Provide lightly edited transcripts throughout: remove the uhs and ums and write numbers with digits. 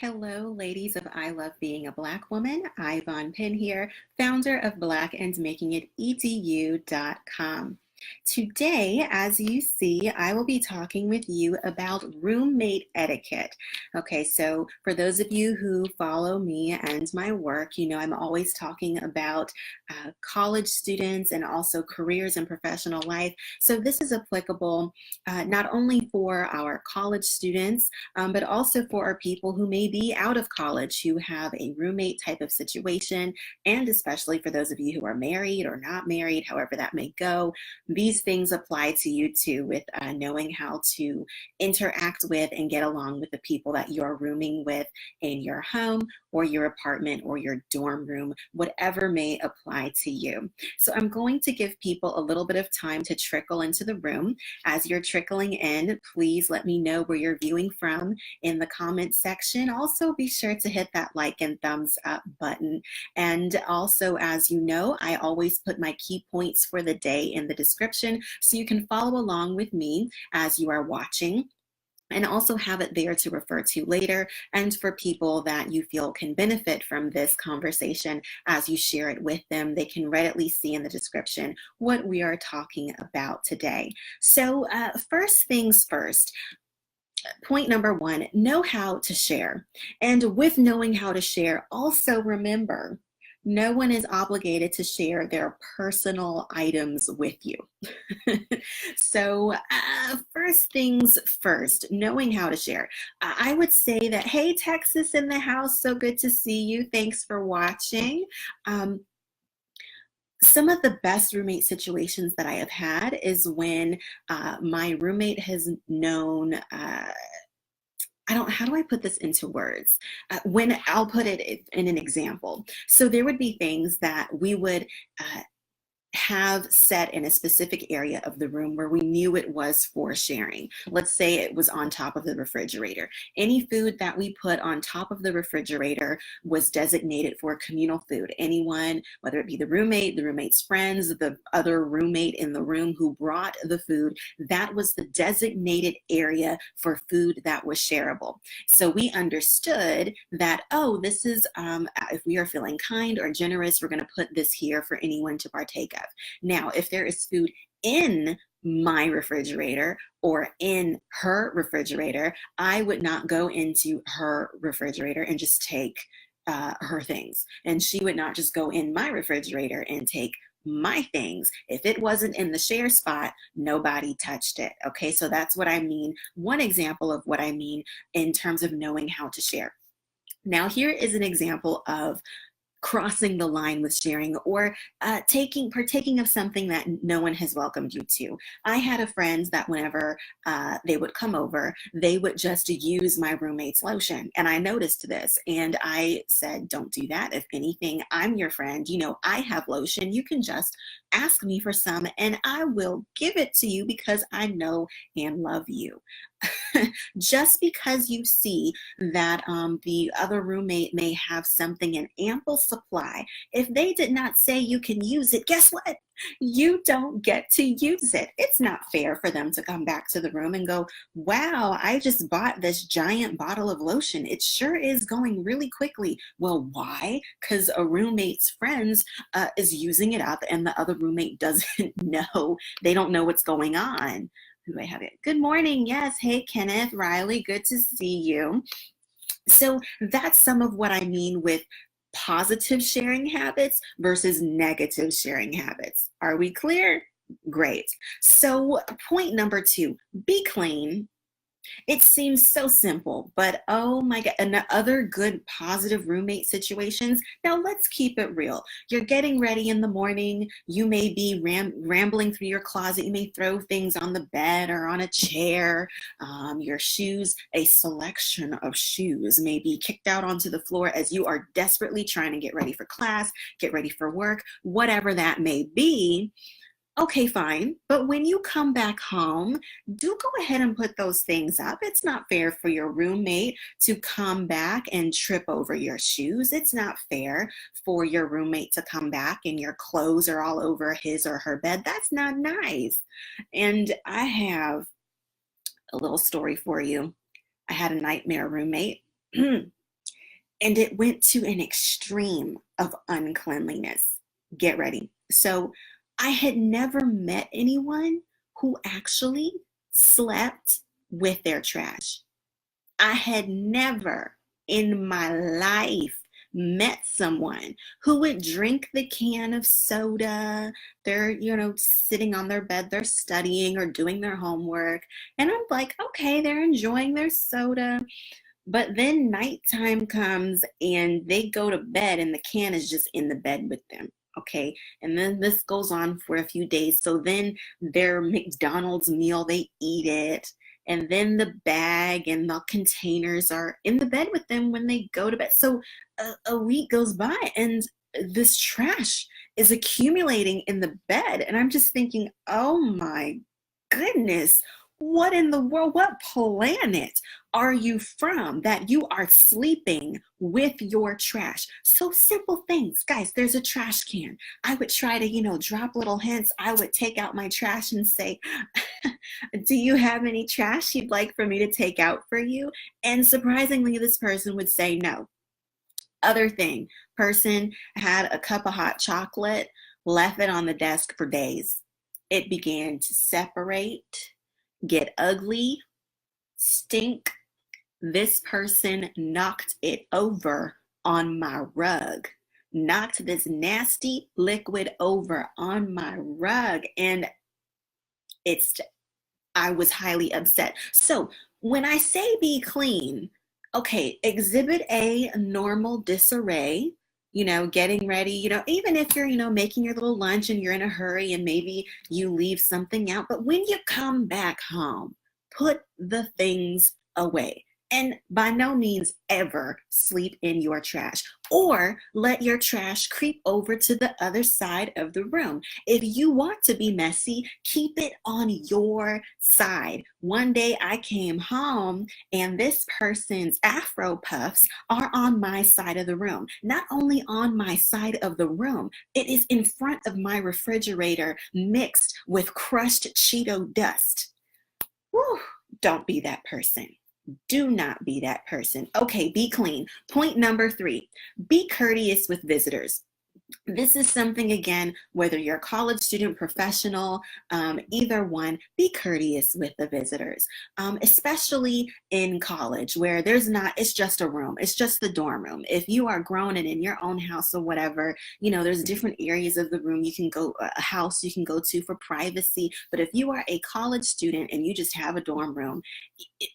Hello, ladies of I Love Being a Black Woman. Yvonne Penn here, founder of blackandmakingitedu.com. Today, as you see, I will be talking with you about roommate etiquette. Okay, so for those of you who follow me and my work, you know I'm always talking about college students and also careers and professional life. So this is applicable not only for our college students, but also for our people who may be out of college, who have a roommate type of situation, and especially for those of you who are married or not married, however that may go. These things apply to you too, with knowing how to interact with and get along with the people that you're rooming with in your home or your apartment or your dorm room, whatever may apply to you. So I'm going to give people a little bit of time to trickle into the room. As you're trickling in, please let me know where you're viewing from in the comment section. Also, be sure to hit that like and thumbs up button. And also, as you know, I always put my key points for the day in the description so you can follow along with me as you are watching, and also have it there to refer to later, and for people that you feel can benefit from this conversation as you share it with them, they can readily see in the description what we are talking about today. So first things first, point number one, know how to share. And with knowing how to share, also remember, no one is obligated to share their personal items with you. So first things first, knowing how to share. I would say that, hey, Texas in the house, so good to see you. Thanks for watching. Some of the best roommate situations that I have had is when my roommate has known, how do I put this into words? When I'll put it in an example. So there would be things that we would have set in a specific area of the room where we knew it was for sharing. Let's say it was on top of the refrigerator. Any food that we put on top of the refrigerator was designated for communal food. Anyone, whether it be the roommate's friends, the other roommate in the room who brought the food, that was the designated area for food that was shareable. So we understood that, oh, this is, if we are feeling kind or generous, we're going to put this here for anyone to partake of. Now, if there is food in my refrigerator or in her refrigerator, I would not go into her refrigerator and just take her things. And she would not just go in my refrigerator and take my things. If it wasn't in the share spot, nobody touched it. Okay, so that's what I mean. One example of what I mean in terms of knowing how to share. Now, here is an example of crossing the line with sharing, or partaking of something that no one has welcomed you to. I had a friend that whenever they would come over, they would just use my roommate's lotion. And I noticed this and I said, don't do that. If anything, I'm your friend. You know, I have lotion. You can just ask me for some and I will give it to you because I know and love you. Just because you see that the other roommate may have something in ample supply, if they did not say you can use it, guess what? You don't get to use it. It's not fair for them to come back to the room and go, wow, I just bought this giant bottle of lotion. It sure is going really quickly. Well, why? Because a roommate's friends is using it up and the other roommate doesn't know. They don't know what's going on. Who do I have it? Good morning. Yes. Hey, Kenneth, Riley, good to see you. So that's some of what I mean with positive sharing habits versus negative sharing habits. Are we clear? Great. So point number two, be clean. It seems so simple, but oh my God, and other good positive roommate situations. Now let's keep it real. You're getting ready in the morning. You may be rambling through your closet. You may throw things on the bed or on a chair. Your shoes, a selection of shoes may be kicked out onto the floor as you are desperately trying to get ready for class, get ready for work, whatever that may be. Okay, fine. But when you come back home, do go ahead and put those things up. It's not fair for your roommate to come back and trip over your shoes. It's not fair for your roommate to come back and your clothes are all over his or her bed. That's not nice. And I have a little story for you. I had a nightmare roommate. And it went to an extreme of uncleanliness. Get ready. So I had never met anyone who actually slept with their trash. I had never in my life met someone who would drink the can of soda. They're, sitting on their bed, they're studying or doing their homework. And I'm like, okay, they're enjoying their soda. But then nighttime comes and they go to bed and the can is just in the bed with them. Okay. And then this goes on for a few days. So then their McDonald's meal, they eat it. And then the bag and the containers are in the bed with them when they go to bed. So a week goes by and this trash is accumulating in the bed. And I'm just thinking, oh my goodness, what in the world, what planet are you from that you are sleeping with your trash? So simple things, guys. There's a trash can. I would try to, drop little hints. I would take out my trash and say, do you have any trash you'd like for me to take out for you? And surprisingly, this person would say no. Other thing, person had a cup of hot chocolate, left it on the desk for days. It began to separate, get ugly, stink. This person knocked it over on my rug, knocked this nasty liquid over on my rug. And I was highly upset. So when I say be clean, okay, exhibit A, normal disarray, getting ready, even if you're, making your little lunch and you're in a hurry and maybe you leave something out, but when you come back home, put the things away. And by no means ever sleep in your trash or let your trash creep over to the other side of the room. If you want to be messy, keep it on your side. One day I came home and this person's Afro puffs are on my side of the room. Not only on my side of the room, it is in front of my refrigerator mixed with crushed Cheeto dust. Whew, don't be that person. Do not be that person. Okay, be clean. Point number 3, be courteous with visitors. This is something, again, whether you're a college student, professional, either one, be courteous with the visitors, especially in college where it's just a room. It's just the dorm room. If you are grown and in your own house or whatever, there's different areas of the room you can go, a house you can go to for privacy. But if you are a college student and you just have a dorm room,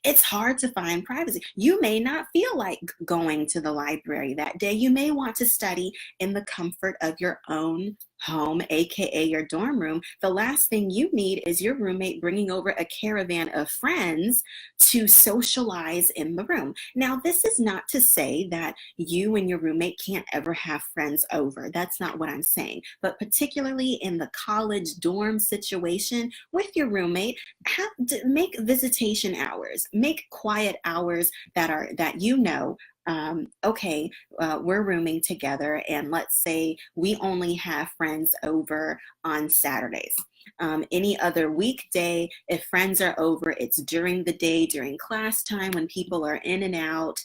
it's hard to find privacy. You may not feel like going to the library that day. You may want to study in the comfort of your own home, aka your dorm room. The last thing you need is your roommate bringing over a caravan of friends to socialize in the room. Now, this is not to say that you and your roommate can't ever have friends over. That's not what I'm saying. But particularly in the college dorm situation with your roommate, make visitation hours, make quiet hours that okay, we're rooming together, and let's say we only have friends over on Saturdays. Any other weekday, if friends are over, it's during the day, during class time when people are in and out.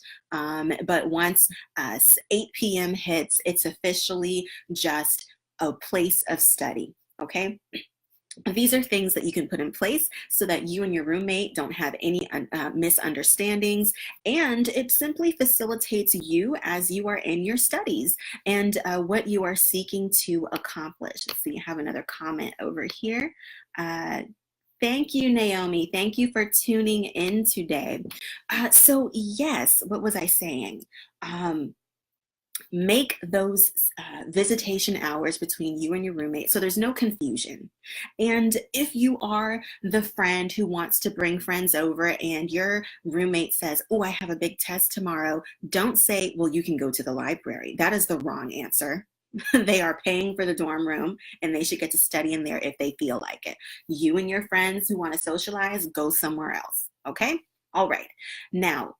But once 8 p.m. hits, it's officially just a place of study, okay? These are things that you can put in place so that you and your roommate don't have any misunderstandings, and it simply facilitates you as you are in your studies and what you are seeking to accomplish. Let's see, I have another comment over here. Thank you, Naomi. Thank you for tuning in today. So yes, what was I saying? Make those visitation hours between you and your roommate so there's no confusion. And if you are the friend who wants to bring friends over and your roommate says, oh, I have a big test tomorrow, don't say, well, you can go to the library. That is the wrong answer. They are paying for the dorm room and they should get to study in there if they feel like it. You and your friends who want to socialize, go somewhere else, okay? All right, now,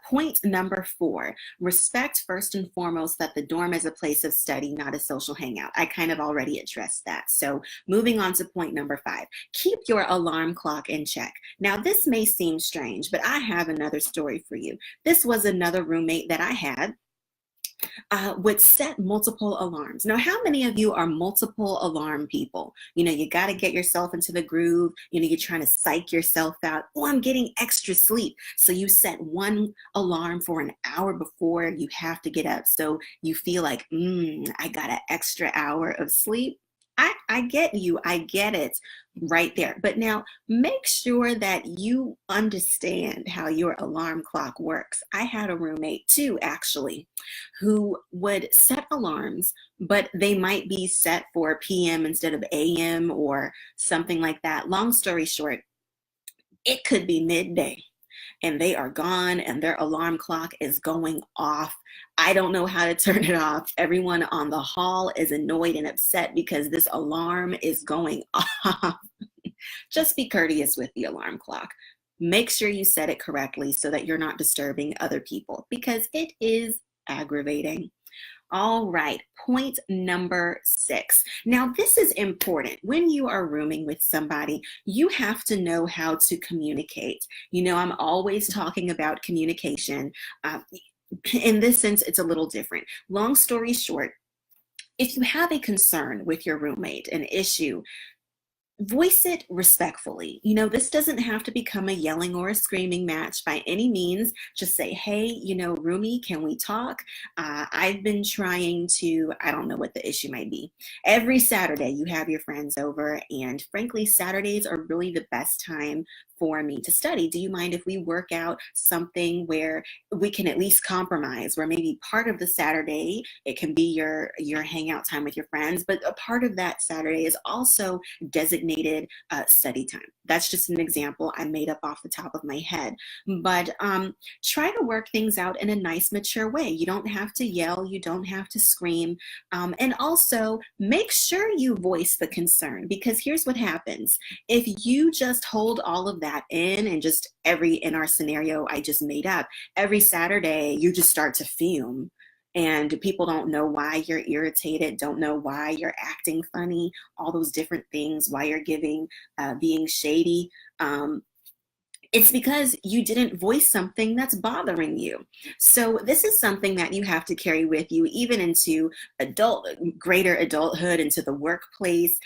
point number 4, respect first and foremost that the dorm is a place of study, not a social hangout. I kind of already addressed that. So moving on to point number 5, keep your alarm clock in check. Now, this may seem strange, but I have another story for you. This was another roommate that I had. would set multiple alarms. Now, how many of you are multiple alarm people? You know, you got to get yourself into the groove. You know, you're trying to psych yourself out. Oh, I'm getting extra sleep. So you set one alarm for an hour before you have to get up. So you feel like, I got an extra hour of sleep. I get you. I get it right there. But now make sure that you understand how your alarm clock works. I had a roommate too, actually, who would set alarms, but they might be set for PM instead of AM or something like that. Long story short, it could be midday and they are gone and their alarm clock is going off. I don't know how to turn it off. Everyone on the hall is annoyed and upset because this alarm is going off. Just be courteous with the alarm clock. Make sure you set it correctly so that you're not disturbing other people because it is aggravating. All right, point number 6. Now, this is important. When you are rooming with somebody, you have to know how to communicate. You know, I'm always talking about communication. In this sense, it's a little different. Long story short, if you have a concern with your roommate, an issue, voice it respectfully. You know, this doesn't have to become a yelling or a screaming match by any means. Just say, hey, you know, roomie, can we talk? I've been trying to, I don't know what the issue might be. Every Saturday you have your friends over, and frankly, Saturdays are really the best time for me to study. Do you mind if we work out something where we can at least compromise, where maybe part of the Saturday, it can be your hangout time with your friends, but a part of that Saturday is also designated study time. That's just an example I made up off the top of my head. But try to work things out in a nice, mature way. You don't have to yell, you don't have to scream. And also make sure you voice the concern, because here's what happens. If you just hold all of that in and just in our scenario I just made up, every Saturday you just start to fume and people don't know why you're irritated, don't know why you're acting funny, all those different things, why you're being shady. It's because you didn't voice something that's bothering you. So this is something that you have to carry with you even into greater adulthood, into the workplace,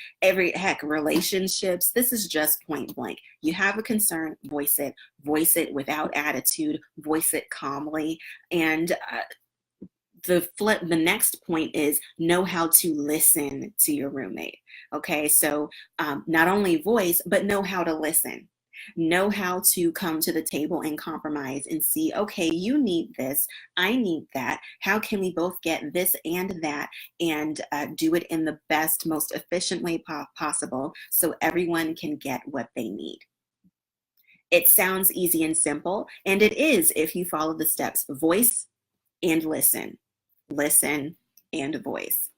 relationships. This is just point blank. You have a concern, voice it without attitude, voice it calmly. And the next point is know how to listen to your roommate. Okay, so not only voice, but know how to listen. Know how to come to the table and compromise and see, okay, you need this, I need that. How can we both get this and that and do it in the best, most efficient way possible so everyone can get what they need? It sounds easy and simple, and it is if you follow the steps. Voice and listen. Listen and voice.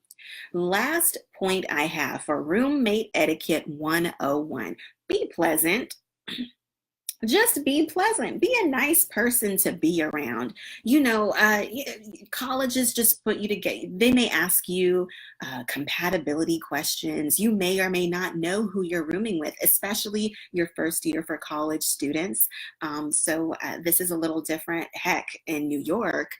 Last point I have for roommate etiquette 101. Be pleasant. Just be pleasant. Be a nice person to be around. You know, colleges just put you together. They may ask you compatibility questions. You may or may not know who you're rooming with, especially your first year for college students. So this is a little different. Heck, in New York,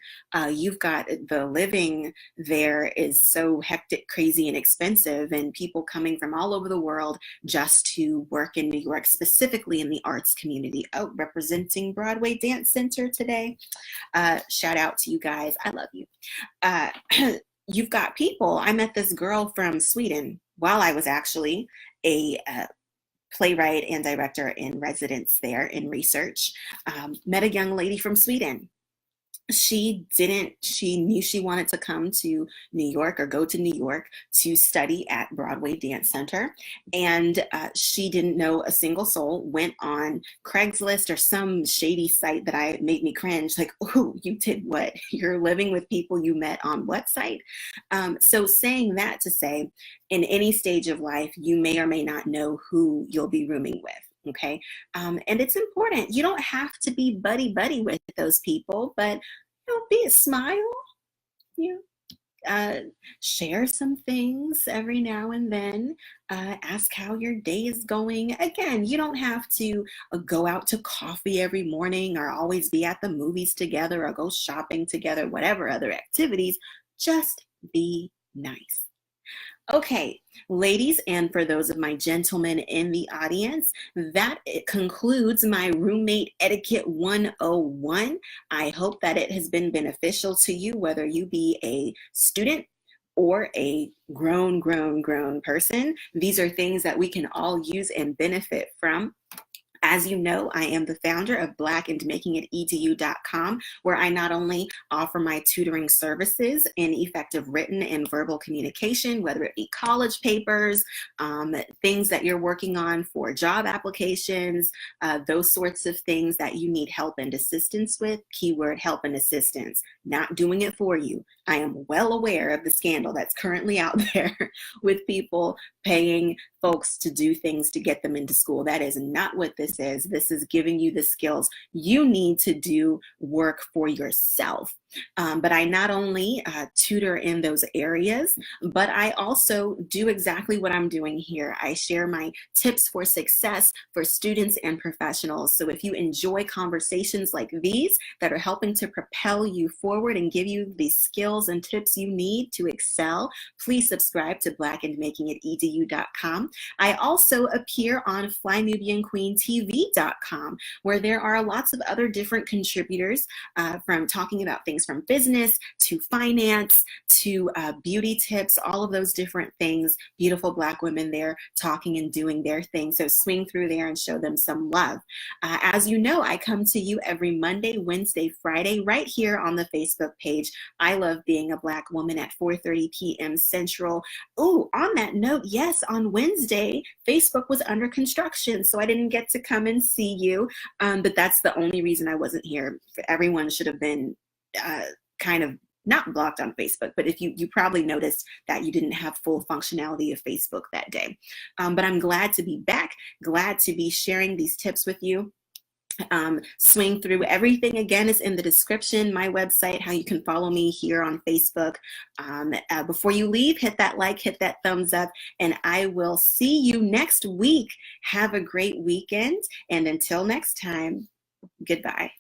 you've got the living there is so hectic, crazy, and expensive, and people coming from all over the world just to work in New York, specifically in the arts community. Oh, representing Broadway Dance Center today. Shout out to you guys. I love you. You've got people. I met this girl from Sweden while I was actually a playwright and director in residence there in research. Met a young lady from Sweden. She knew she wanted to come to New York or go to New York to study at Broadway Dance Center. And she didn't know a single soul, went on Craigslist or some shady site that made me cringe. Like, oh, you did what? You're living with people you met on what site? So saying that to say, in any stage of life, you may or may not know who you'll be rooming with. Okay. And it's important. You don't have to be buddy with those people, but be a smile, share some things every now and then. Ask how your day is going. Again, you don't have to go out to coffee every morning or always be at the movies together or go shopping together, whatever other activities. Just be nice. Okay, ladies, and for those of my gentlemen in the audience, that it concludes my Roommate Etiquette 101. I hope that it has been beneficial to you, whether you be a student or a grown person. These are things that we can all use and benefit from. As you know, I am the founder of blackandmakingitedu.com, where I not only offer my tutoring services in effective written and verbal communication, whether it be college papers, things that you're working on for job applications, those sorts of things that you need help and assistance with, keyword help and assistance, not doing it for you. I am well aware of the scandal that's currently out there with people paying folks to do things to get them into school. That is not what this is. This is giving you the skills you need to do work for yourself. But I not only tutor in those areas, but I also do exactly what I'm doing here. I share my tips for success for students and professionals. So if you enjoy conversations like these that are helping to propel you forward and give you the skills and tips you need to excel, please subscribe to blackandmakingitedu.com. I also appear on flynubianqueentv.com, where there are lots of other different contributors from talking about things from business to finance to beauty tips, all of those different things. Beautiful Black women there talking and doing their thing. So swing through there and show them some love. As you know, I come to you every Monday, Wednesday, Friday, right here on the Facebook page. I love being a Black woman at 4:30 p.m. Central. Oh, on that note, yes, on Wednesday, Facebook was under construction, so I didn't get to come and see you. But that's the only reason I wasn't here. Everyone should have been kind of not blocked on Facebook, but if you probably noticed that you didn't have full functionality of Facebook that day. But I'm glad to be back, glad to be sharing these tips with you. Swing through everything again is in the description, my website, how you can follow me here on Facebook. Before you leave, hit that like, hit that thumbs up, and I will see you next week. Have a great weekend, and until next time, goodbye.